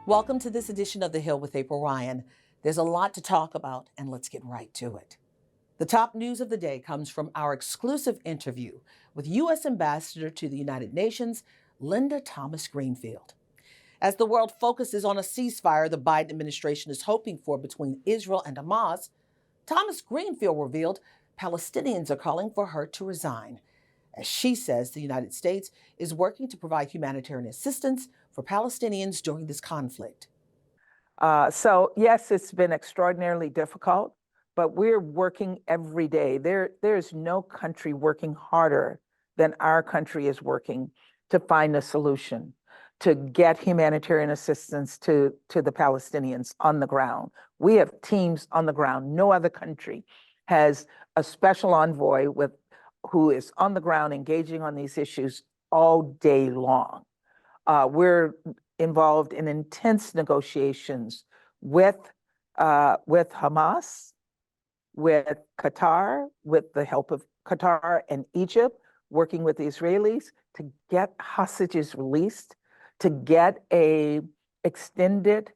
Welcome to this edition of The Hill with April Ryan. There's a lot to talk about, and let's get right to it. The top news of the day comes from our exclusive interview with U.S. Ambassador to the United Nations, Linda Thomas-Greenfield. As the world focuses on a ceasefire the Biden administration is hoping for between Israel and Hamas, Thomas-Greenfield revealed Palestinians are calling for her to resign. As she says, the United States is working to provide humanitarian assistance for Palestinians during this conflict. So yes, it's been extraordinarily difficult, but we're working every day. There's no country working harder than our country is working to find a solution, to get humanitarian assistance to the Palestinians on the ground. We have teams on the ground. No other country has a special envoy who is on the ground engaging on these issues all day long. We're involved in intense negotiations with Hamas, with Qatar, with the help of Qatar and Egypt, working with the Israelis to get hostages released, to get a extended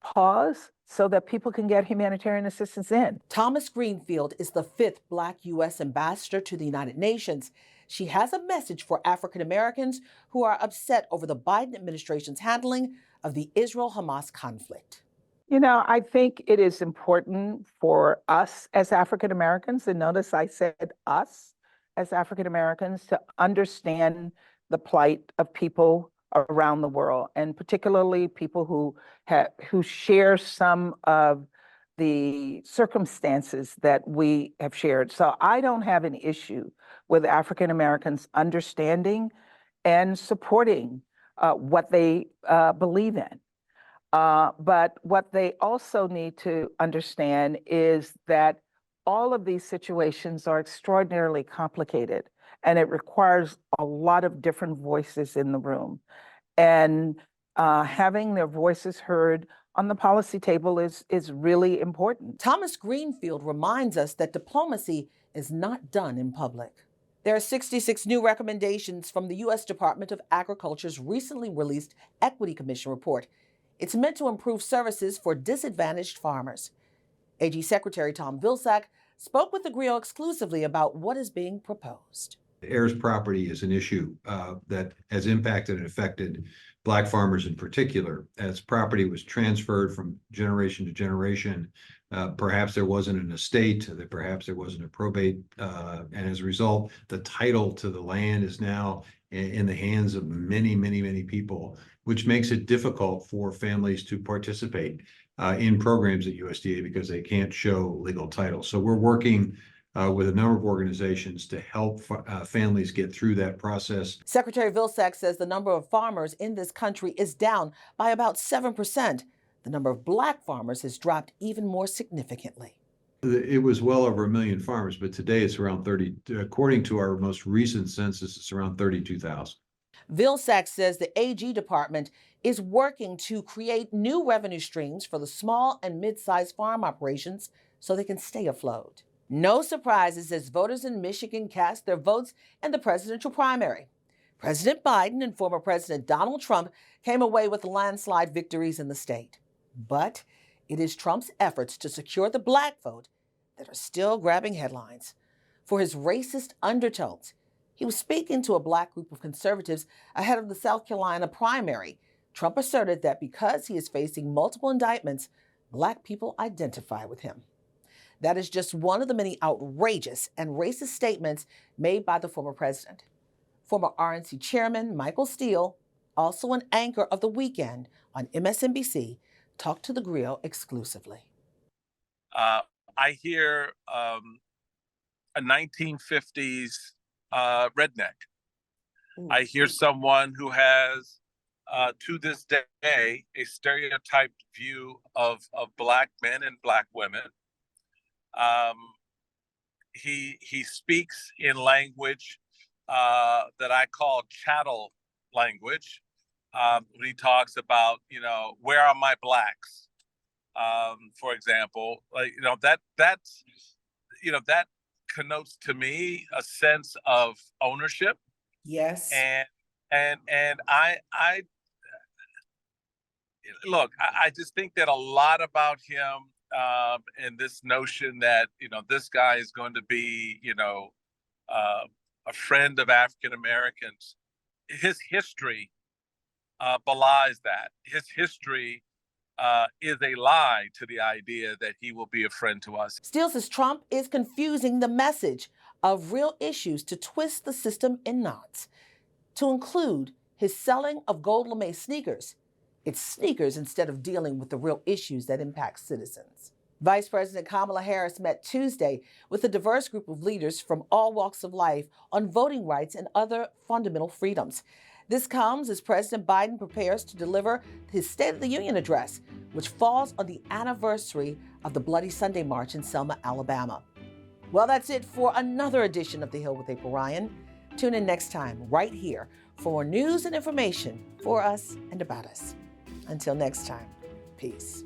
pause so that people can get humanitarian assistance in. Thomas-Greenfield is the 5th Black U.S. ambassador to the United Nations. She has a message for African Americans who are upset over the Biden administration's handling of the Israel-Hamas conflict. You know, I think it is important for us as African Americans, and notice I said us as African Americans, to understand the plight of people around the world, and particularly people who share some of the circumstances that we have shared. So I don't have an issue with African Americans understanding and supporting what they believe in. But what they also need to understand is that all of these situations are extraordinarily complicated, and it requires a lot of different voices in the room. And having their voices heard on the policy table is really important. Thomas-Greenfield reminds us that diplomacy is not done in public. There are 66 new recommendations from the U.S. Department of Agriculture's recently released Equity Commission report. It's meant to improve services for disadvantaged farmers. AG Secretary Tom Vilsack spoke with theGrio exclusively about what is being proposed. Heirs property is an issue that has impacted and affected Black farmers in particular. As property was transferred from generation to generation, perhaps there wasn't an estate, that perhaps there wasn't a probate, and as a result, the title to the land is now in the hands of many, many, many people, which makes it difficult for families to participate in programs at USDA because they can't show legal title. So we're working with a number of organizations to help families get through that process. Secretary Vilsack says the number of farmers in this country is down by about 7%. The number of Black farmers has dropped even more significantly. It was well over 1 million farmers, but today it's around 30. According to our most recent census, it's around 32,000. Vilsack says the AG department is working to create new revenue streams for the small and mid-sized farm operations so they can stay afloat. No surprises as voters in Michigan cast their votes in the presidential primary. President Biden and former President Donald Trump came away with landslide victories in the state. But it is Trump's efforts to secure the Black vote that are still grabbing headlines. For his racist undertones, he was speaking to a Black group of conservatives ahead of the South Carolina primary. Trump asserted that because he is facing multiple indictments, Black people identify with him. That is just one of the many outrageous and racist statements made by the former president. Former RNC chairman Michael Steele, also an anchor of The Weekend on MSNBC, talked to theGrio exclusively. I hear a 1950s redneck. I hear someone who has, to this day, a stereotyped view of Black men and Black women. He speaks in language that I call chattel language. When he talks about, where are my Blacks? For example, that connotes to me a sense of ownership. Yes. And I look, I just think that a lot about him, and this notion that, this guy is going to be, a friend of African Americans. His history belies that. His history is a lie to the idea that he will be a friend to us. Steele says Trump is confusing the message of real issues to twist the system in knots, to include his selling of gold lame sneakers. It's sneakers instead of dealing with the real issues that impact citizens. Vice President Kamala Harris met Tuesday with a diverse group of leaders from all walks of life on voting rights and other fundamental freedoms. This comes as President Biden prepares to deliver his State of the Union address, which falls on the anniversary of the Bloody Sunday March in Selma, Alabama. Well, that's it for another edition of The Hill with April Ryan. Tune in next time right here for more news and information for us and about us. Until next time, peace.